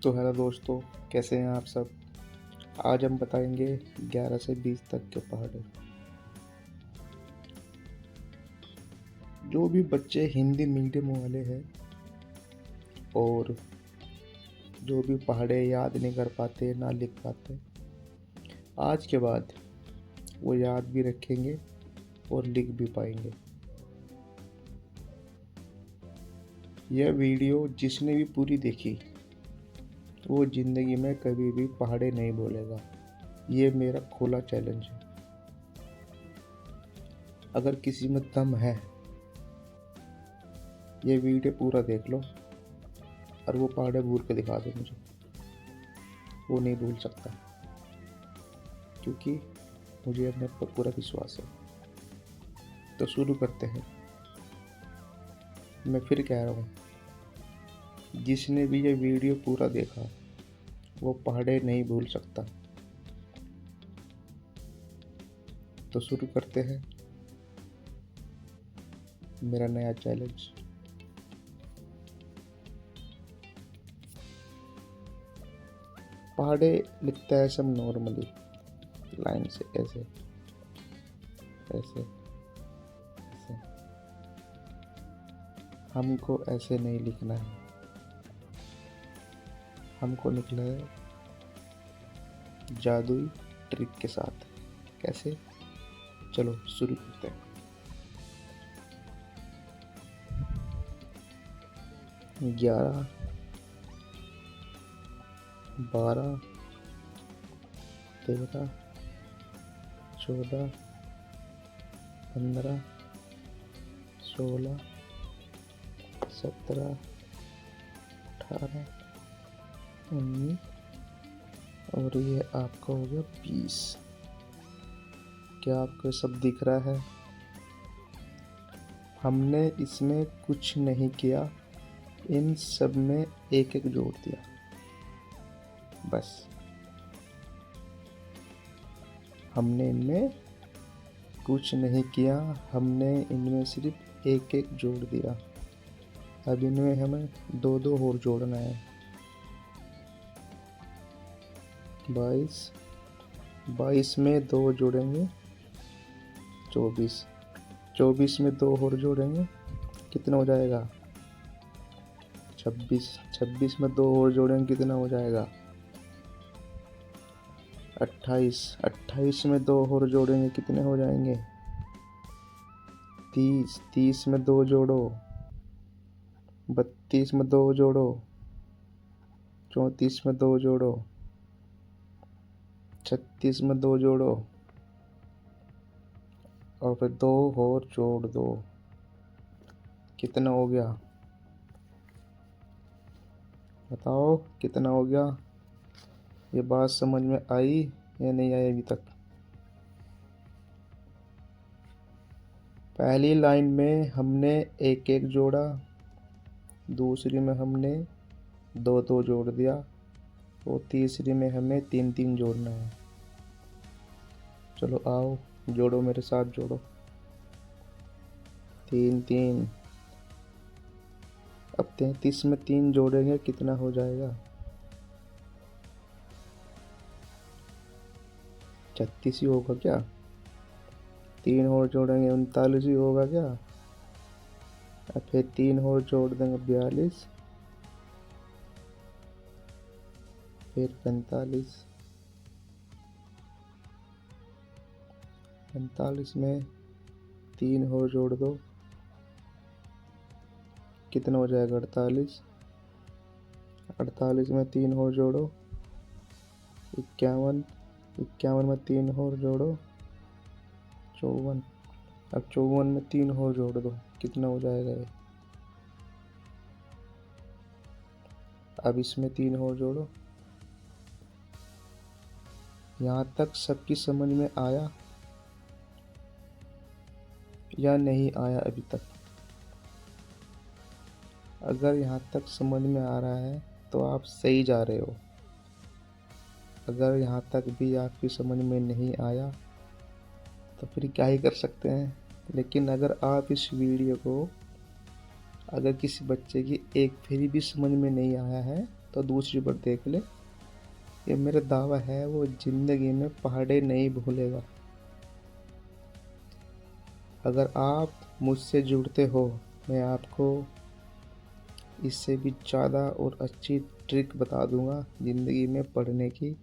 तो हेलो दोस्तों, कैसे हैं आप सब। आज हम बताएंगे 11 से 20 तक के पहाड़े। जो भी बच्चे हिंदी मीडियम वाले हैं और जो भी पहाड़े याद नहीं कर पाते, ना लिख पाते, आज के बाद वो याद भी रखेंगे और लिख भी पाएंगे। यह वीडियो जिसने भी पूरी देखी वो ज़िंदगी में कभी भी पहाड़े नहीं बोलेगा। ये मेरा खुला चैलेंज है। अगर किसी में दम है, ये वीडियो पूरा देख लो और वो पहाड़े भूल के दिखा दो मुझे। वो नहीं भूल सकता, क्योंकि मुझे अपने पर पूरा विश्वास है। तो शुरू करते हैं। मैं फिर कह रहा हूँ, जिसने भी ये वीडियो पूरा देखा वो पहाड़े नहीं भूल सकता। तो शुरू करते हैं मेरा नया चैलेंज। पहाड़े लिखता है सब नॉर्मली, लाइन से ऐसे ऐसे ऐसे। हमको ऐसे नहीं लिखना है, हमको लिखना है जादुई ट्रिक के साथ। कैसे? चलो शुरू करते हैं। 11, 12, 13, 14, 15, 16, 17, 18, 19 और ये आपका हो गया 20। क्या आपको सब दिख रहा है? हमने इसमें कुछ नहीं किया, इन सब में एक एक जोड़ दिया बस। हमने इनमें कुछ नहीं किया, हमने इनमें सिर्फ एक एक जोड़ दिया। अब इनमें हमें दो दो और जोड़ना है। 22, 22 में दो जोड़ेंगे 24, 24 में दो और जोड़ेंगे कितना हो जाएगा? 26, 26 में दो और जोड़ेंगे कितना हो जाएगा? 28, 28 में दो और जोड़ेंगे कितने हो जाएंगे? 30, 30 में दो जोड़ो 32 में दो जोड़ो 34 में दो जोड़ो 36 में दो जोड़ो और फिर दो और जोड़ दो। कितना हो गया? बताओ कितना हो गया? ये बात समझ में आई या नहीं आई अभी तक? पहली लाइन में हमने एक एक जोड़ा, दूसरी में हमने दो दो जोड़ दिया और तीसरी में हमें तीन तीन जोड़ना है। चलो आओ जोड़ो, मेरे साथ जोड़ो। 3 3। अब 33 में 3 जोड़ेंगे कितना हो जाएगा? 36 ही होगा क्या? 3 और जोड़ेंगे 39 ही होगा क्या? अब फिर 3 और जोड़ देंगे 42, फिर 45, 45 में 3 और जोड़ दो कितना हो जाएगा? 48, 48 में 3 और जोड़ो 51, 51 में 3 और जोड़ो 54। अब 54 में 3 और जोड़ दो कितना हो जाएगा ये? अब इसमें 3 और जोड़ो। यहाँ तक सबकी समझ में आया या नहीं आया अभी तक? अगर यहाँ तक समझ में आ रहा है तो आप सही जा रहे हो। अगर यहाँ तक भी आपकी समझ में नहीं आया तो फिर क्या ही कर सकते हैं। लेकिन अगर आप इस वीडियो को, अगर किसी बच्चे की एक फिर भी समझ में नहीं आया है तो तो दूसरी बार देख ले। ये मेरा दावा है, वो ज़िंदगी में पहाड़े नहीं भूलेगा। अगर आप मुझसे जुड़ते हो, मैं आपको इससे भी ज़्यादा और अच्छी ट्रिक बता दूंगा ज़िंदगी में पढ़ने की,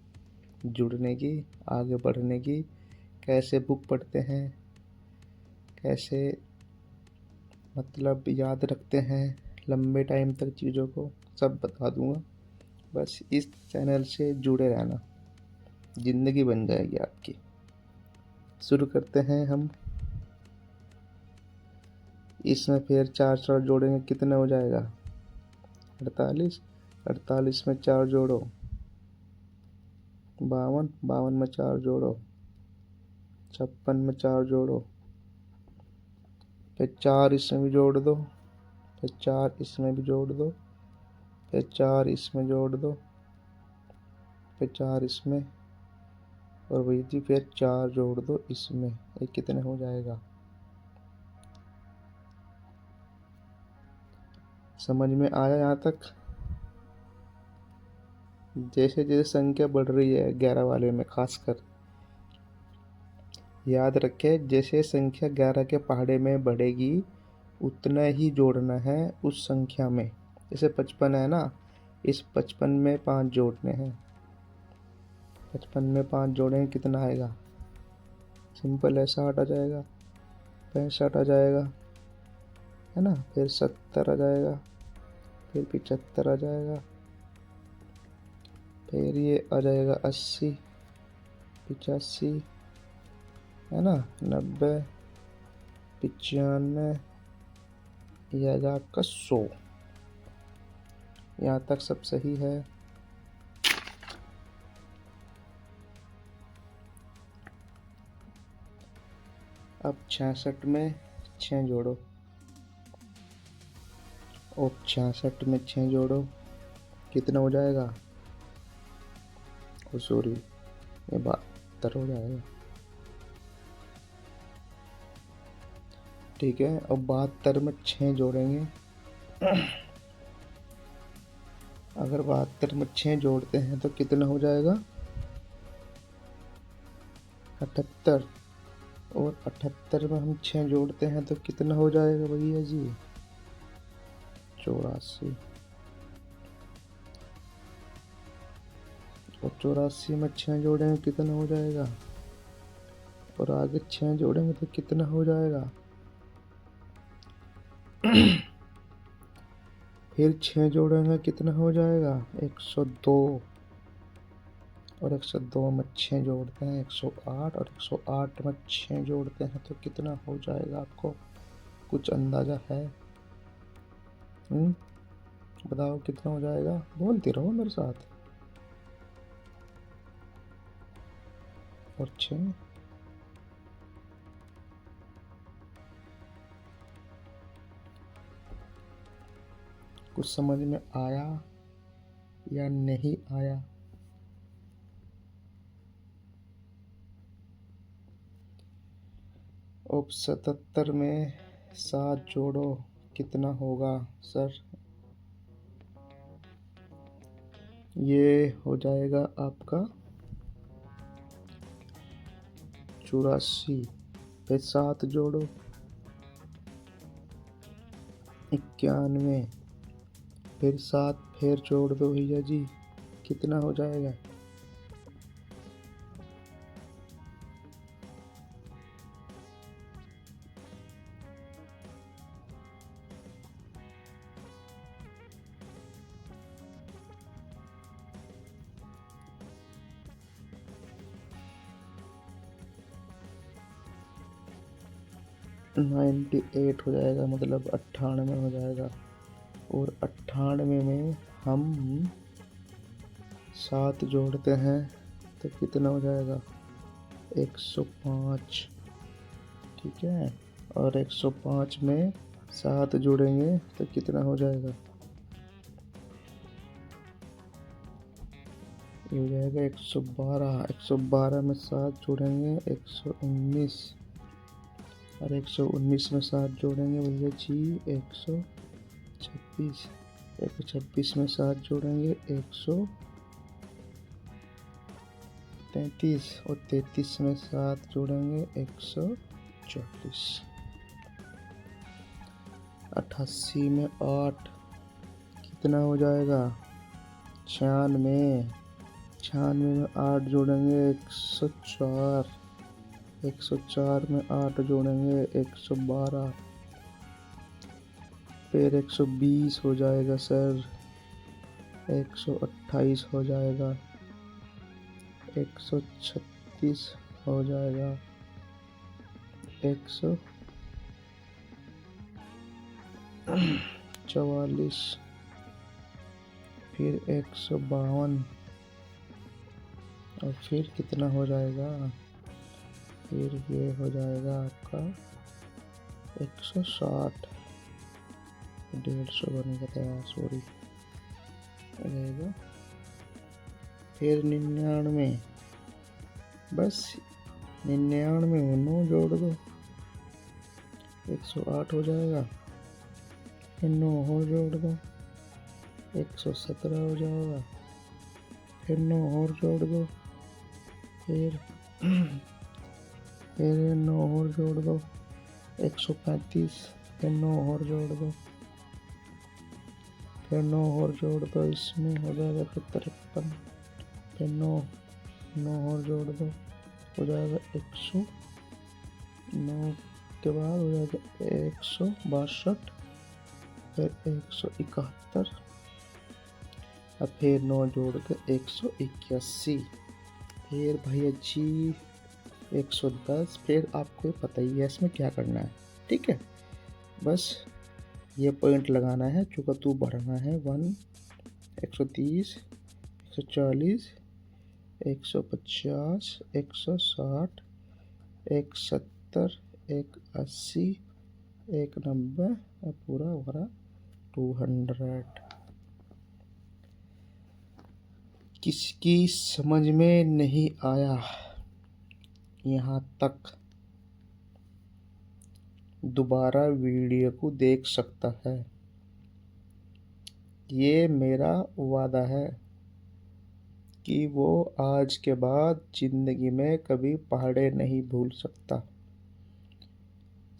जुड़ने की, आगे बढ़ने की। कैसे बुक पढ़ते हैं, कैसे मतलब याद रखते हैं लंबे टाइम तक चीज़ों को, सब बता दूंगा। बस इस चैनल से जुड़े रहना, ज़िंदगी बन जाएगी आपकी। शुरू करते हैं हम। इसमें फिर 4 जोड़ेंगे, कितना हो जाएगा? 48। 48 में 4 जोड़ो, 52। 52 में 4 जोड़ो, 56 में 4 जोड़ो, फिर 4 इसमें भी जोड़ दो, फिर 4 इसमें भी जोड़ दो, फिर 4 इसमें जोड़ दो, फिर 4 इसमें, और वही थी, फिर 4 जोड़ दो इसमें। ये कितने हो जाएगा? समझ में आया यहाँ तक? जैसे जैसे संख्या बढ़ रही है 11 वाले में खासकर, याद रखें, जैसे संख्या 11 के पहाड़े में बढ़ेगी उतना ही जोड़ना है उस संख्या में। जैसे 55 है ना, इस 55 में 5 जोड़ने हैं। 55 में 5 जोड़ेंगे, कितना आएगा? सिंपल है, 60 आ जाएगा, 65 आ जाएगा, है ना, फिर 70 आ जाएगा, फिर 75 आ जाएगा, फिर ये आ जाएगा 80, 85, है ना, 90, 95, ये आ जाएगा 100। यहाँ तक सब सही है। अब 66 में 6 जोड़ो, और 66 में 6 जोड़ो, कितना हो जाएगा? ओ सॉरी, ये 72 हो जाएगा। ठीक है, अब 72 में 6 जोड़ेंगे। अगर 72 में 6 जोड़ते हैं तो कितना हो जाएगा? 78। और 78 में हम 6 जोड़ते हैं तो कितना हो जाएगा भैया जी? 84। और 84 में 6 जोड़ेंगे, कितना हो जाएगा? और आगे 6 जोड़ेंगे तो कितना हो जाएगा? फिर 6 जोड़ेंगे, कितना हो जाएगा? 102। और 102 में 6 जोड़ते हैं 108, और 108 में 6 जोड़ते हैं तो कितना हो जाएगा? आपको कुछ अंदाजा है? बताओ कितना हो जाएगा, बोलते रहो मेरे साथ। और 6, कुछ समझ में आया या नहीं आया? अब 77 में 7 जोड़ो, कितना होगा सर? ये हो जाएगा आपका 84। फिर 7 जोड़ो, 91। फिर 7 फिर जोड़ दो भैया जी, कितना हो जाएगा? नाइन्टी 98 हो जाएगा, मतलब 98 हो जाएगा। और 98 में हम 7 जोड़ते हैं तो कितना हो जाएगा? 105। ठीक है, और 105 में 7 जोड़ेंगे तो कितना हो जाएगा? ये हो जाएगा 112। 112 में 7 जोड़ेंगे 119, और 119 में 7 जोड़ेंगे भैया जी 126। 126 में 7 जोड़ेंगे 133, और 33 में 7 जोड़ेंगे 140। 88 में 8 कितना हो जाएगा? 96। 96 में 8 जोड़ेंगे 104। 104 में 8 जोड़ेंगे 112। फिर 120 हो जाएगा सर। 128 हो जाएगा। 136 हो जाएगा। 144। फिर 152, और फिर कितना हो जाएगा? फिर ये हो जाएगा आपका 160। 150 बनेगा तैयार, सॉरी रहेगा। फिर 99, बस 99 में 9 जोड़ दो 108 हो जाएगा। फिर 9 और जोड़ दो 117 हो जाएगा। फिर 9 और जोड़ दो, फिर 9 और जोड़ दो 135। फिर 9 और जोड़ दो, फिर 9 और जोड़ दो, इसमें हो जाएगा फिर 53। फिर 9 और जोड़ दो, हो जाएगा 109 के बाद हो जाएगा 162। फिर 171, अब फिर 9 जोड़ के 181। फिर भैया जी 110। फिर आपको पता ही है इसमें क्या करना है, ठीक है? बस ये पॉइंट लगाना है, चुकतू बढ़ना है। 1, 130, 140, 150, 160, 170, 180, 190, और पूरा भरा 200। किसकी समझ में नहीं आया यहाँ तक, दोबारा वीडियो को देख सकता है। ये मेरा वादा है कि वो आज के बाद ज़िंदगी में कभी पहाड़े नहीं भूल सकता।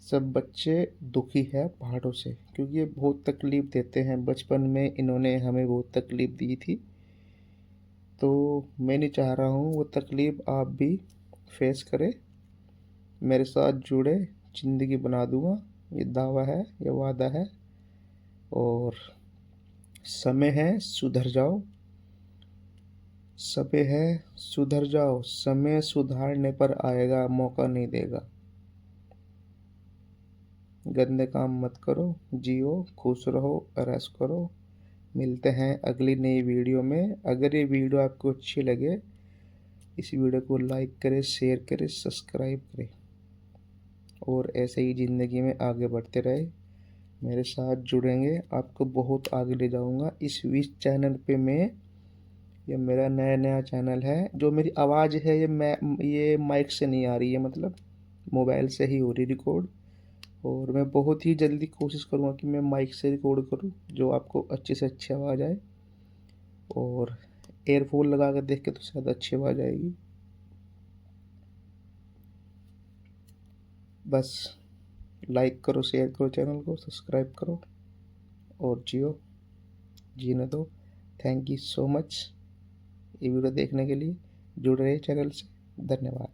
सब बच्चे दुखी है पहाड़ों से, क्योंकि ये बहुत तकलीफ़ देते हैं। बचपन में इन्होंने हमें बहुत तकलीफ़ दी थी, तो मैं नहीं चाह रहा हूँ वो तकलीफ़ आप भी फेस करें। मेरे साथ जुड़े, ज़िंदगी बना दूँगा, ये दावा है, ये वादा है। और समय है सुधर जाओ, समय है सुधर जाओ, समय सुधारने पर आएगा, मौका नहीं देगा। गंदे काम मत करो, जियो, खुश रहो, ऐश करो। मिलते हैं अगली नई वीडियो में। अगर ये वीडियो आपको अच्छी लगे, इस वीडियो को लाइक करें, शेयर करें, सब्सक्राइब करें, और ऐसे ही ज़िंदगी में आगे बढ़ते रहे। मेरे साथ जुड़ेंगे, आपको बहुत आगे ले जाऊंगा। इस चैनल पे मैं, ये मेरा नया चैनल है। जो मेरी आवाज़ है ये माइक से नहीं आ रही है, मतलब मोबाइल से ही हो रही रिकॉर्ड। और मैं बहुत ही जल्दी कोशिश करूँगा कि मैं माइक से रिकॉर्ड करूँ, जो आपको अच्छी से अच्छी आवाज़ आए। और एयरफोन लगा कर देख के तो शायद अच्छी आवाज़ आएगी। बस लाइक करो, शेयर करो, चैनल को सब्सक्राइब करो, और जीने दो। थैंक यू सो मच ये वीडियो देखने के लिए। जुड़ रहे चैनल से। धन्यवाद।